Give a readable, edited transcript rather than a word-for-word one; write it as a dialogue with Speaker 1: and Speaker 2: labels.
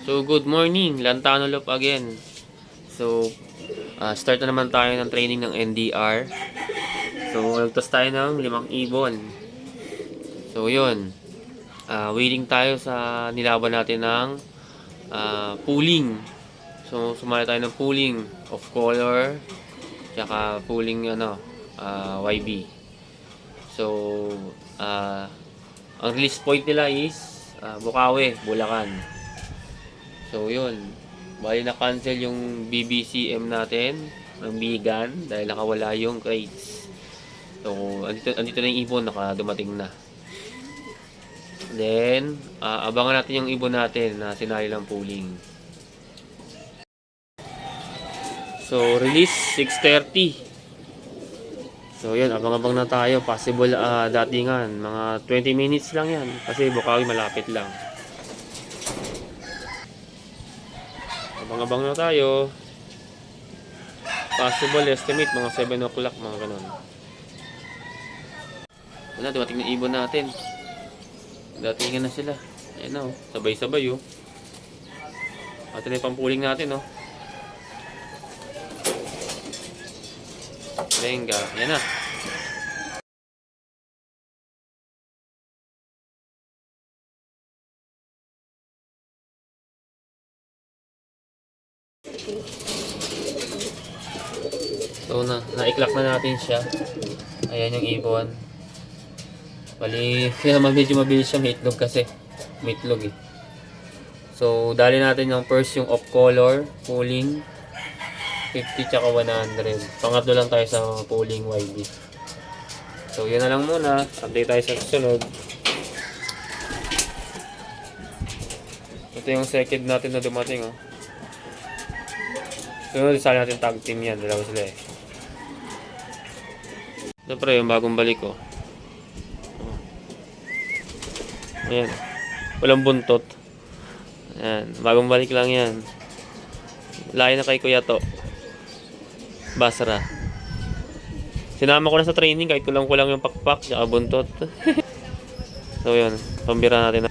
Speaker 1: So, good morning. Lantanolop again. So, start na naman tayo ng training ng NDR. So, nagtas tayo ng 5 ibon. So, yun. Waiting tayo sa nilaban natin ng pooling. So, sumali tayo ng pooling of color. Tsaka pooling YB. So, ang release point nila is Bukawi, Bulacan. So, yun. Bali na-cancel yung BBCM natin ng Bigan dahil nakawala yung crates. So, andito na yung ibon, dumating na. Then, abangan natin yung ibon natin na sinali lang pooling. So, release 6:30. So, yun. Abang-abang na tayo. Possible datingan. Mga 20 minutes lang yan. Kasi Bukawi malapit lang. Abang-abang na tayo. Possible estimate mga 7 o'clock, mga ganun. Wala, dumating na ibon natin. Datingan na sila. Ayan o, sabay-sabay o. Ito na yung pampuling natin o. Lenga, yan na. So, naiklak na natin siya. Ayan yung ibon. Bali, kaya medyo mabilis siya itlog kasi. May itlog eh. So, dali natin yung first yung off color, pooling, 50 tsaka 100. Pangatlo lang tayo sa pooling YB. So, yun na lang muna. Update tayo sa susunod. Ito yung second natin na dumating oh. Sunod, isali natin tag team yan. Dalawa sila eh. Siyempre, yung bagong balik ko. Ayan. Walang buntot. Ayan. Bagong balik lang yan. Layo na kay Kuya to. Basra. Sinama ko na sa training kahit kulang yung pakpak. Tsaka buntot. So, yun. Pambira natin